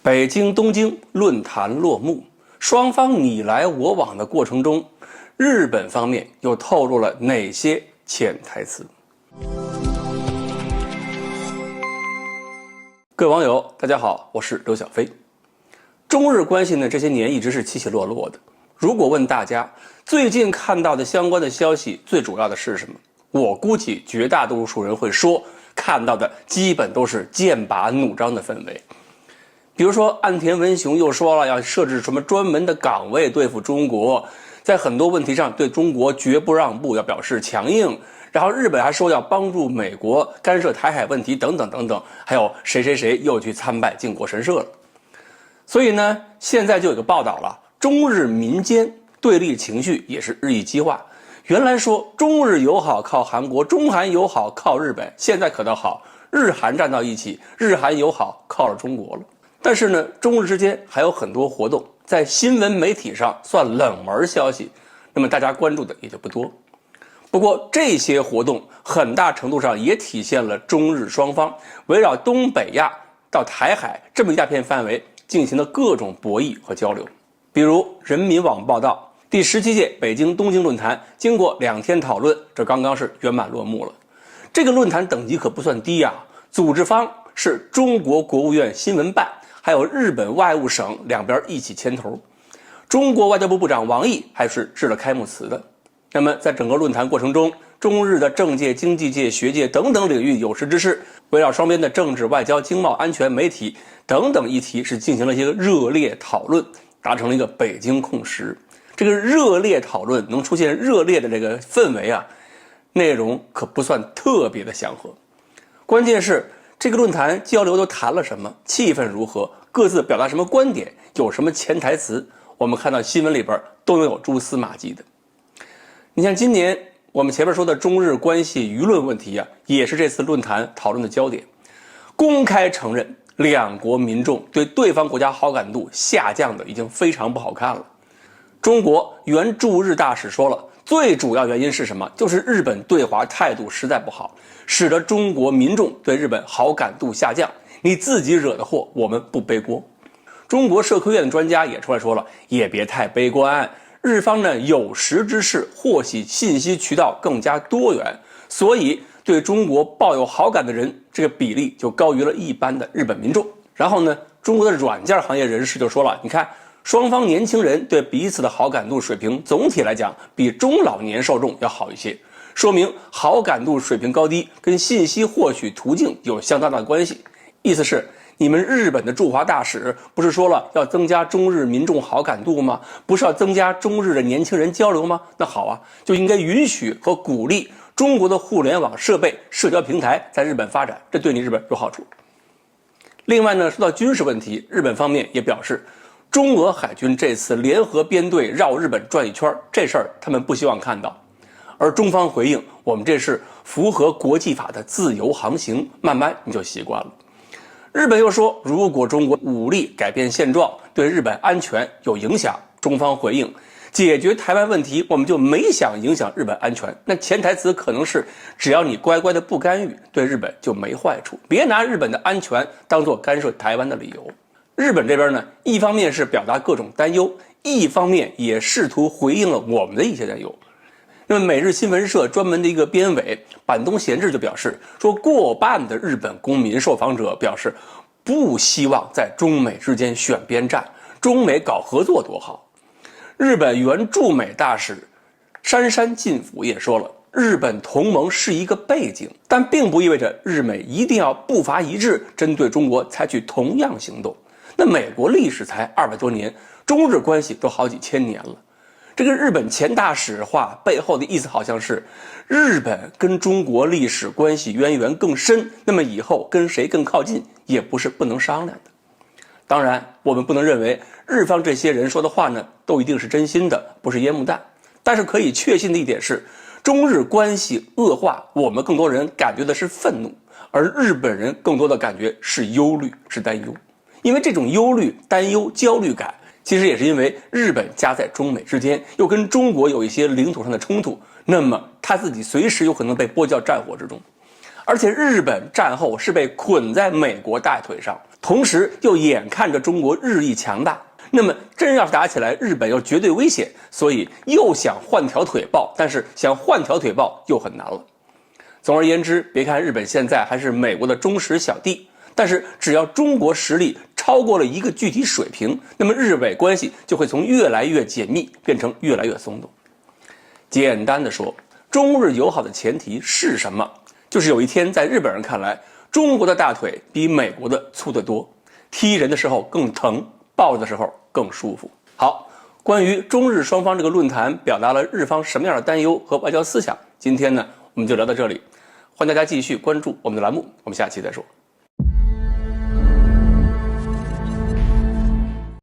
北京、东京论坛落幕，双方你来我往的过程中，日本方面又透露了哪些潜台词？各位网友，大家好，我是刘小飞。中日关系呢，这些年一直是起起落落的。如果问大家最近看到的相关的消息，最主要的是什么？我估计绝大多数人会说，看到的基本都是剑拔弩张的氛围。比如说岸田文雄又说了要设置什么专门的岗位对付中国，在很多问题上对中国绝不让步，要表示强硬。然后日本还说要帮助美国干涉台海问题等等等等，还有谁谁谁又去参拜靖国神社了。所以呢，现在就有个报道了，中日民间对立情绪也是日益激化。原来说中日友好靠韩国，中韩友好靠日本，现在可倒好，日韩站到一起，日韩友好靠了中国了。但是呢，中日之间还有很多活动在新闻媒体上算冷门消息，那么大家关注的也就不多。不过这些活动很大程度上也体现了中日双方围绕东北亚到台海这么一大片范围进行的各种博弈和交流。比如人民网报道，第17届北京东京论坛经过2天讨论，这刚刚是圆满落幕了。这个论坛等级可不算低啊，组织方是中国国务院新闻办还有日本外务省两边一起牵头，中国外交部部长王毅还是致了开幕词的。那么在整个论坛过程中，中日的政界、经济界、学界等等领域有识之士，围绕双边的政治、外交、经贸、安全、媒体等等议题是进行了一个热烈讨论，达成了一个北京共识。这个热烈讨论能出现热烈的这个氛围啊，内容可不算特别的祥和。关键是这个论坛交流都谈了什么，气氛如何，各自表达什么观点，有什么潜台词，我们看到新闻里边都能有蛛丝马迹的。你像今年我们前面说的中日关系舆论问题啊，也是这次论坛讨论的焦点。公开承认两国民众对对方国家好感度下降的已经非常不好看了。中国原驻日大使说了，最主要原因是什么？就是日本对华态度实在不好，使得中国民众对日本好感度下降，你自己惹的祸，我们不背锅。中国社科院的专家也出来说了，也别太悲观，日方呢有识之士，或许信息渠道更加多元，所以对中国抱有好感的人，这个比例就高于了一般的日本民众。然后呢，中国的软件行业人士就说了，你看双方年轻人对彼此的好感度水平总体来讲比中老年受众要好一些，说明好感度水平高低跟信息获取途径有相当大的关系。意思是你们日本的驻华大使不是说了要增加中日民众好感度吗？不是要增加中日的年轻人交流吗？那好啊，就应该允许和鼓励中国的互联网设备、社交平台在日本发展，这对你日本有好处。另外呢，说到军事问题，日本方面也表示，中俄海军这次联合编队绕日本转一圈，这事儿他们不希望看到。而中方回应，我们这是符合国际法的自由航行，慢慢你就习惯了。日本又说，如果中国武力改变现状，对日本安全有影响，中方回应，解决台湾问题，我们就没想影响日本安全。那潜台词可能是，只要你乖乖的不干预，对日本就没坏处，别拿日本的安全当作干涉台湾的理由。日本这边呢，一方面是表达各种担忧，一方面也试图回应了我们的一些担忧。那么每日新闻社专门的一个编委板东贤治就表示说，过半的日本公民受访者表示不希望在中美之间选边站，中美搞合作多好。日本原驻美大使杉山进辅也说了，日本同盟是一个背景，但并不意味着日美一定要步伐一致，针对中国采取同样行动。那美国历史才200多年，中日关系都好几千年了。这个日本前大使话背后的意思好像是，日本跟中国历史关系渊源更深，那么以后跟谁更靠近也不是不能商量的。当然我们不能认为日方这些人说的话呢都一定是真心的，不是烟幕弹。但是可以确信的一点是，中日关系恶化，我们更多人感觉的是愤怒，而日本人更多的感觉是忧虑，是担忧。因为这种忧虑、担忧、焦虑感，其实也是因为日本夹在中美之间，又跟中国有一些领土上的冲突，那么他自己随时有可能被波叫战火之中。而且日本战后是被捆在美国大腿上，同时又眼看着中国日益强大，那么真要是打起来，日本又绝对危险，所以又想换条腿抱，但是想换条腿抱又很难了。总而言之，别看日本现在还是美国的忠实小弟，但是只要中国实力超过了一个具体水平，那么日美关系就会从越来越紧密变成越来越松动。简单的说，中日友好的前提是什么？就是有一天在日本人看来，中国的大腿比美国的粗得多，踢人的时候更疼，抱着的时候更舒服。好，关于中日双方这个论坛表达了日方什么样的担忧和外交思想，今天呢我们就聊到这里，欢迎大家继续关注我们的栏目，我们下期再说。